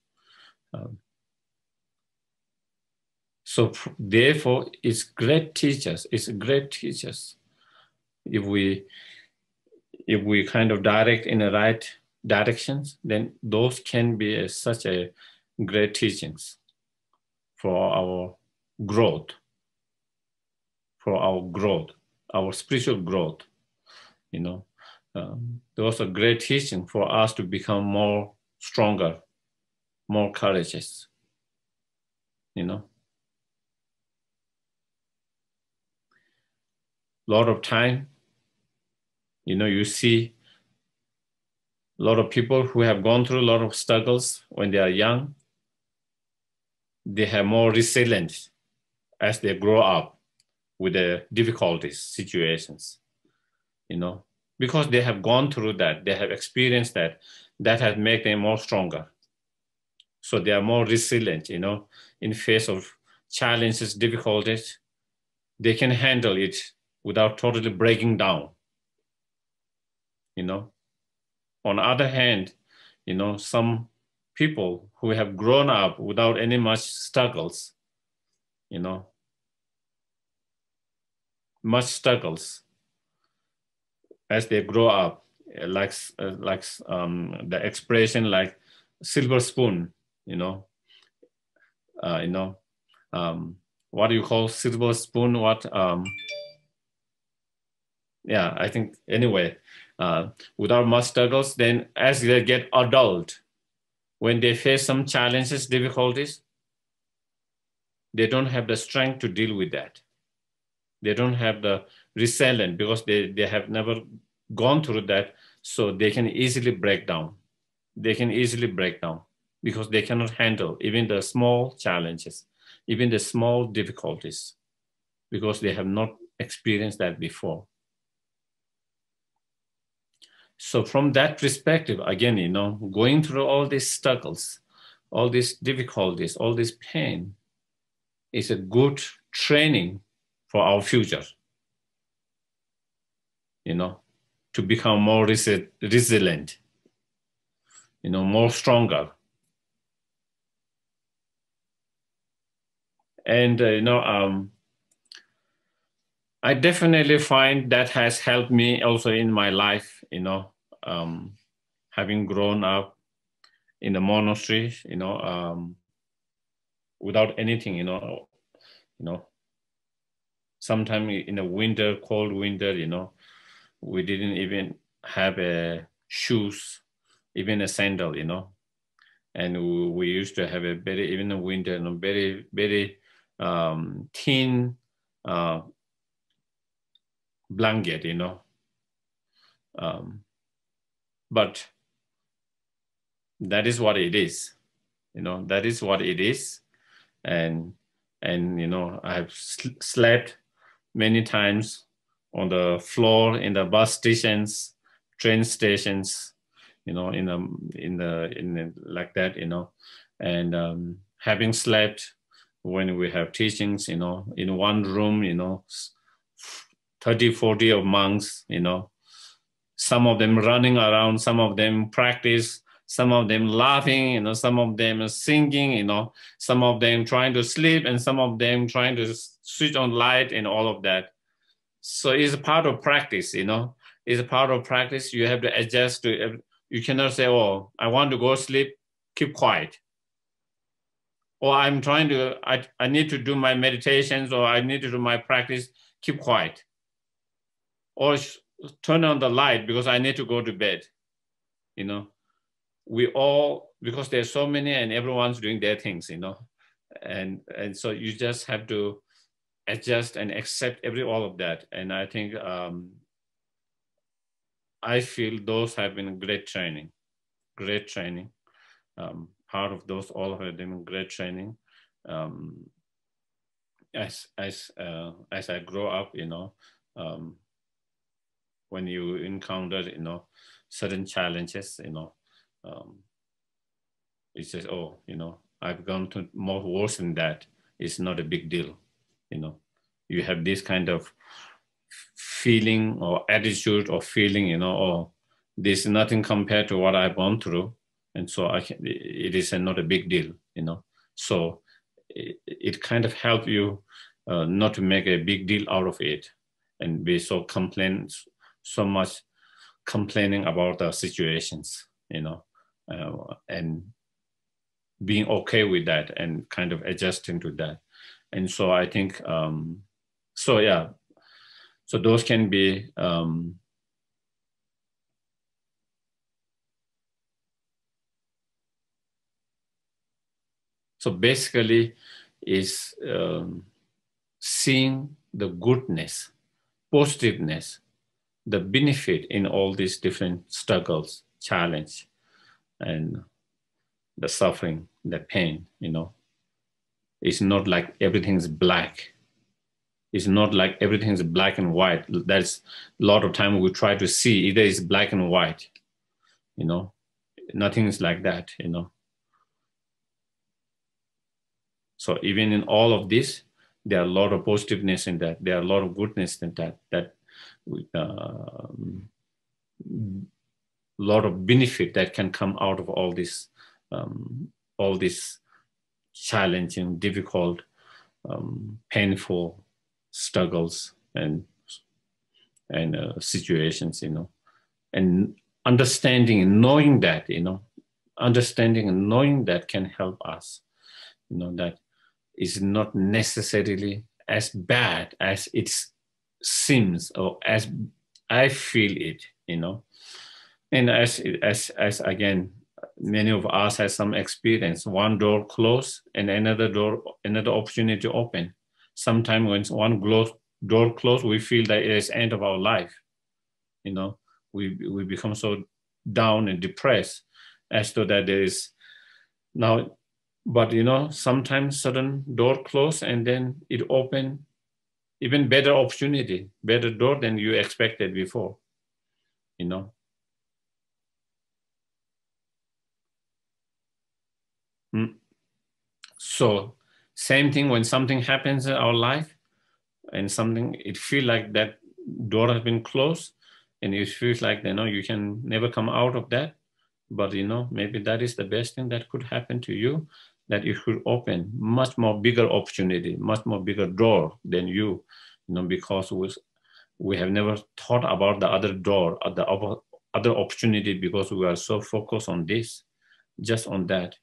So therefore, it's great teachers. It's great teachers if we kind of direct in the right directions, then those can be such a great teachings for our growth, our spiritual growth. Those are great teaching for us to become more stronger, more courageous. A lot of time, you see a lot of people who have gone through a lot of struggles when they are young, they have more resilience as they grow up with the difficulties, situations, because they have gone through that, they have experienced that has made them more stronger. So they are more resilient, in face of challenges, difficulties, they can handle it without totally breaking down, On the other hand, some people who have grown up without any much struggles, much struggles as they grow up, like the expression like silver spoon, what do you call silver spoon? I think anyway, without much struggles, then as they get adult, when they face some challenges, difficulties, they don't have the strength to deal with that. They don't have the resilience because they have never gone through that, so they can easily break down. They can easily break down because they cannot handle even the small challenges, even the small difficulties, because they have not experienced that before. So from that perspective, again, going through all these struggles, all these difficulties, all this pain is a good training for our future, to become more resilient, more stronger. And, I definitely find that has helped me also in my life, having grown up in the monastery, without anything, sometime in the winter, cold winter, we didn't even have shoes, even a sandal, and we used to have a very, even in winter, very, very thin blanket, but that is what it is, that is what it is. And I have slept many times on the floor in the bus stations, train stations, in the like that, and having slept when we have teachings, in one room, 30, 40 of monks, some of them running around, some of them practice, some of them laughing, some of them singing, some of them trying to sleep, and some of them trying to switch on light and all of that. So it's a part of practice, It's a part of practice. You have to adjust to. You cannot say, "Oh, I want to go sleep, keep quiet." Or I'm trying to. I need to do my meditations, or I need to do my practice, keep quiet. Or turn on the light because I need to go to bed. We all, because there's so many and everyone's doing their things, and so you just have to adjust and accept all of that. And I think I feel those have been great training. Part of those, all of them, great training. As I grow up, when you encounter, certain challenges, it says, oh, I've gone to more worse than that. It's not a big deal. You have this kind of feeling or attitude or feeling, oh, this is nothing compared to what I've gone through. And so it is not a big deal, So it kind of helps you not to make a big deal out of it and be so much complaining about the situations, and being okay with that and kind of adjusting to that. And so I think, so those can be, so basically is seeing the goodness, positiveness, the benefit in all these different struggles, challenge, and the suffering, the pain, It's not like everything's black. It's not like everything's black and white. That's a lot of time we try to see either it's black and white, Nothing is like that, So even in all of this, there are a lot of positiveness in that. There are a lot of goodness in that lot of benefit that can come out of all this challenging, difficult, painful struggles and situations, and understanding and knowing that, understanding and knowing that can help us, that is not necessarily as bad as it seems or as I feel it, And as again, many of us have some experience. One door closed and another opportunity open. Sometimes when one door closed, we feel that it is the end of our life. We become so down and depressed as to that there is now, but sometimes sudden door closed and then it open even better opportunity, better door than you expected before, So same thing when something happens in our life and something, it feels like that door has been closed and it feels like, you can never come out of that. But, maybe that is the best thing that could happen to you, that it could open much more bigger opportunity, much more bigger door than you, because we have never thought about the other door or the other opportunity because we are so focused on this, just on that,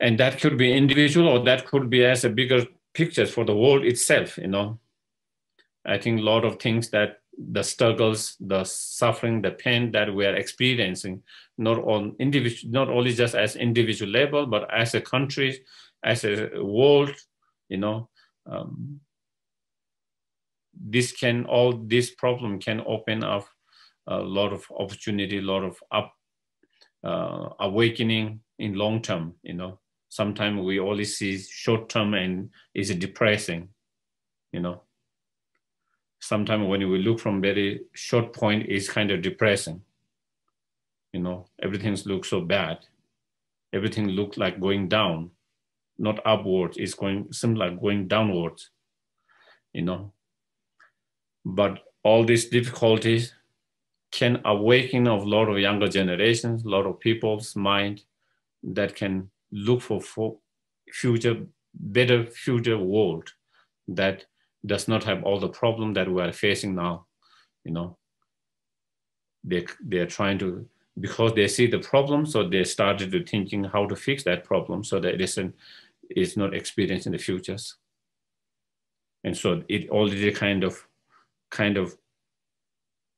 and that could be individual or that could be as a bigger picture for the world itself, I think a lot of things that the struggles, the suffering, the pain that we are experiencing, not only just as individual level, but as a country, as a world, this problem can open up a lot of opportunity, a lot of awakening in long term, Sometimes we only see short term and is depressing, Sometimes when we look from very short point, it's kind of depressing. Everything looks so bad. Everything looks like going down, not upwards. It's seems like going downwards, But all these difficulties can awaken a lot of younger generations, a lot of people's mind that can look for better future world that does not have all the problem that we are facing now. They're trying to, because they see the problem, so they started to thinking how to fix that problem so that it's not experienced in the futures. And so it already kind of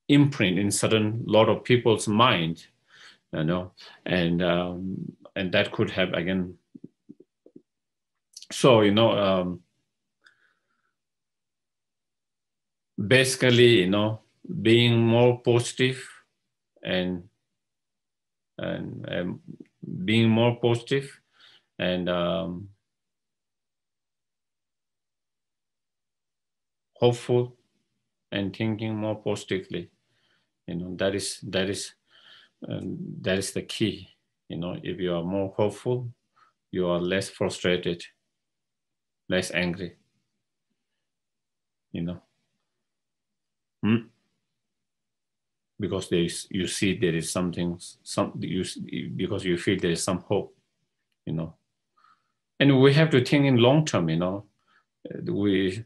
imprint in certain lot of people's mind, and that could have again. So basically, being more positive and being more positive and hopeful and thinking more positively. That is the key. If you are more hopeful, you are less frustrated, less angry. Because you see there is because you feel there is some hope. And we have to think in long term. We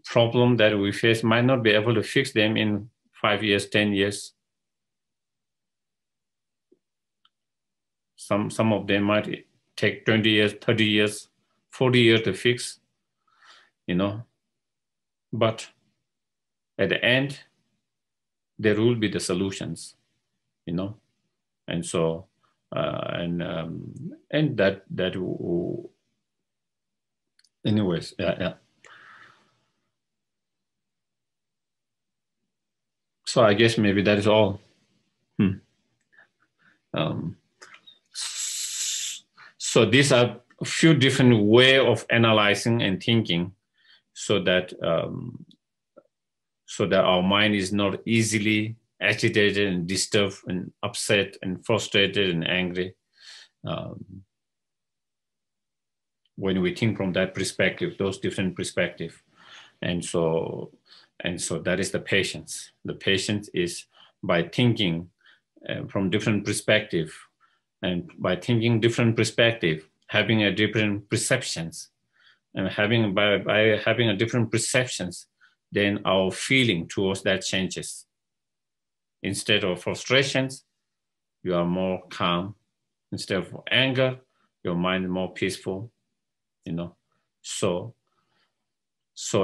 problem that we face might not be able to fix them in 5 years, 10 years. Some of them might take 20 years, 30 years, 40 years to fix, but at the end, there will be the solutions, and so, and that anyways, yeah. So I guess maybe that is all. So these are a few different ways of analyzing and thinking, so that our mind is not easily agitated and disturbed and upset and frustrated and angry when we think from that perspective, those different perspectives. And so that is the patience. The patience is by thinking from different perspective, and by thinking different perspective, having a different perceptions, and by having a different perceptions, then our feeling towards that changes. Instead of frustrations, you are more calm. Instead of anger, your mind is more peaceful. So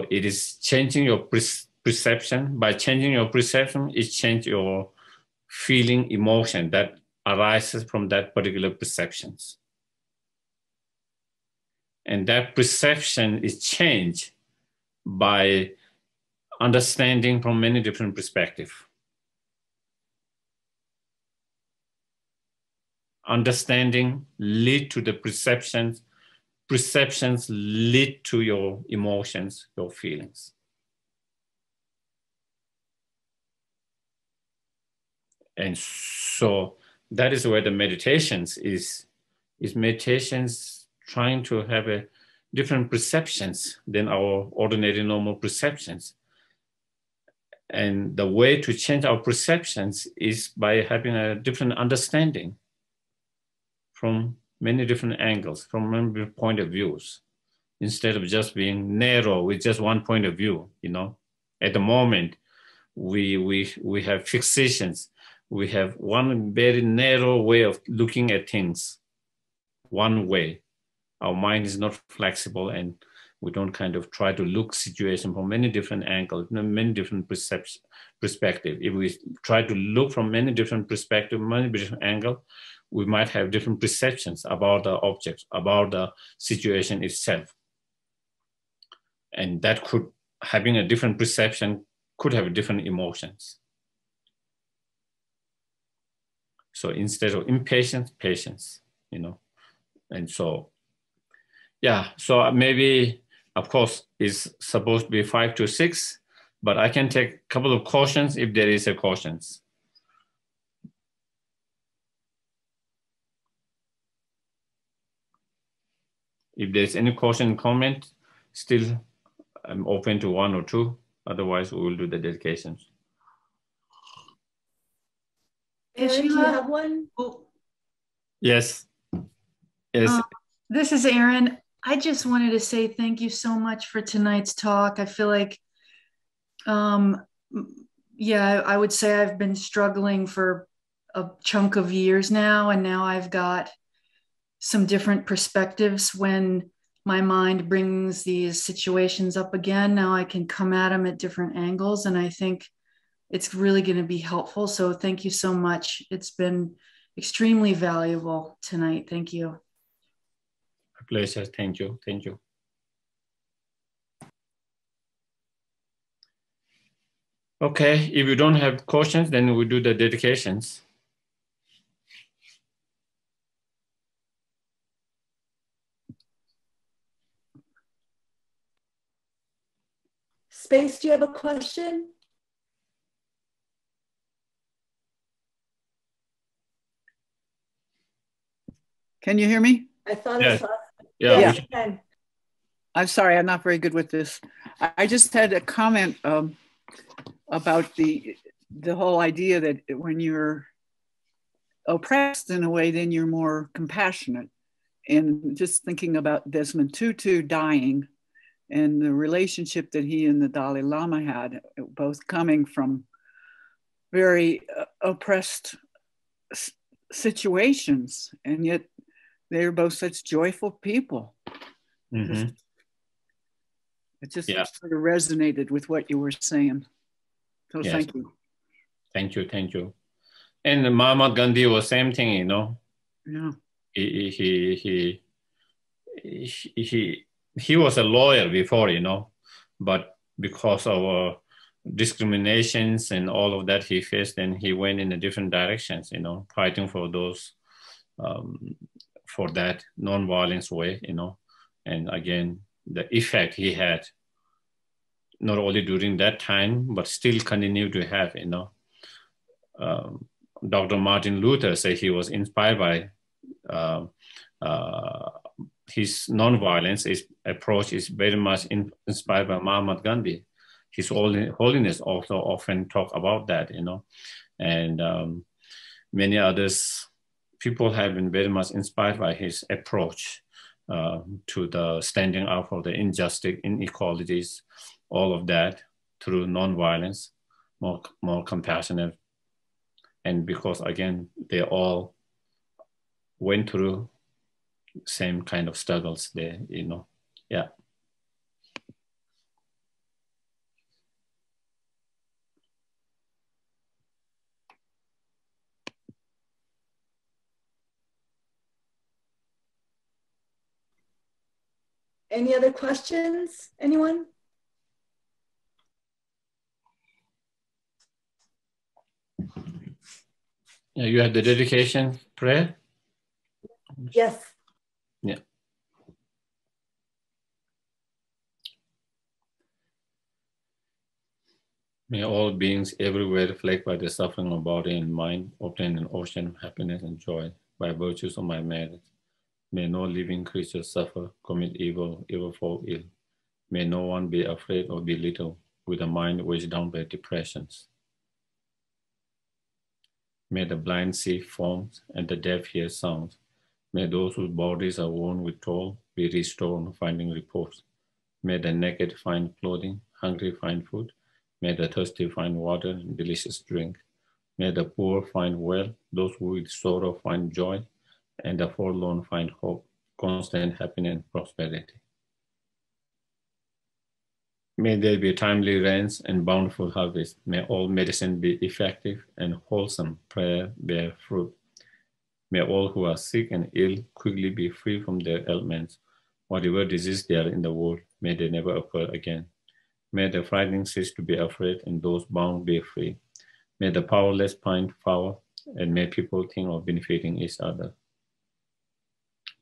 it is changing your perception. By changing your perception, it changes your feeling, emotion that arises from that particular perceptions. And that perception is changed by understanding from many different perspectives. Understanding lead to the perceptions. Perceptions lead to your emotions, your feelings. And so that is where the meditations is meditations trying to have a different perceptions than our ordinary normal perceptions. And the way to change our perceptions is by having a different understanding from many different angles, from many point of views, instead of just being narrow with just one point of view. At the moment, we have fixations. We have one very narrow way of looking at things, one way. Our mind is not flexible, and we don't kind of try to look situation from many different angles, many different perspective. If we try to look from many different perspectives, many different angles, we might have different perceptions about the objects, about the situation itself. And that could, having a different perception, could have different emotions. So instead of impatience, patience, And so, yeah, so maybe, of course, it's supposed to be 5 to 6, but I can take a couple of cautions if there is a cautions. If there's any caution comment, still I'm open to 1 or 2. Otherwise, we will do the dedications. Aaron, do you have one? Yes. Yes. This is Aaron. I just wanted to say thank you so much for tonight's talk. I feel like, yeah, I would say I've been struggling for a chunk of years now, and now I've got some different perspectives when my mind brings these situations up again. Now I can come at them at different angles, and I think it's really going to be helpful. So thank you so much. It's been extremely valuable tonight. Thank you. A pleasure. Thank you. Thank you. Okay, if you don't have questions, then we do the dedications. space, do you have a question? Can you hear me? I thought Yes. I saw. Yeah. Yes, can. I'm sorry, I'm not very good with this. I just had a comment about the whole idea that when you're oppressed in a way, then you're more compassionate. And just thinking about Desmond Tutu dying and the relationship that he and the Dalai Lama had, both coming from very oppressed situations, and yet they're both such joyful people. Mm-hmm. It just sort of resonated with what you were saying. So Yes. thank you. Thank you. Thank you. And Mahatma Gandhi was same thing, you know. Yeah. He was a lawyer before, you know, but because of discriminations and all of that he faced, and he went in a different directions, you know, fighting for those, for that non-violence way, you know. And again, the effect he had, not only during that time, but still continue to have, you know. Dr. Martin Luther said he was inspired by his non-violence approach is very much inspired by Mahatma Gandhi. His holiness also often talk about that, you know, and many others people have been very much inspired by his approach to the standing out for the injustice, inequalities, all of that through non-violence, more compassionate. And because again, they all went through same kind of struggles there, you know. Yeah. Any other questions? Anyone? Yeah, you have the dedication prayer? Yes. Yeah. May all beings everywhere reflect by the suffering of body and mind, obtain an ocean of happiness and joy by virtues of my merit. May no living creature suffer, commit evil, ever fall ill. May no one be afraid or belittled with a mind weighed down by depressions. May the blind see forms and the deaf hear sounds. May those whose bodies are worn with toil be restored, finding repose. May the naked find clothing, hungry find food. May the thirsty find water and delicious drink. May the poor find wealth, those who with sorrow find joy, and the forlorn find hope, constant happiness and prosperity. May there be timely rains and bountiful harvest. May all medicine be effective and wholesome prayer bear fruit. May all who are sick and ill quickly be free from their ailments. Whatever disease there in the world, may they never occur again. May the frightened cease to be afraid and those bound be free. May the powerless find power, and may people think of benefiting each other.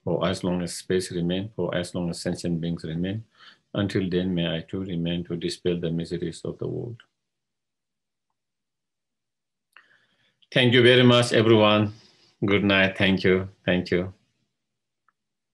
For as long as space remains, for as long as sentient beings remain, until then may I too remain to dispel the miseries of the world. Thank you very much, everyone. Good night. Thank you. Thank you.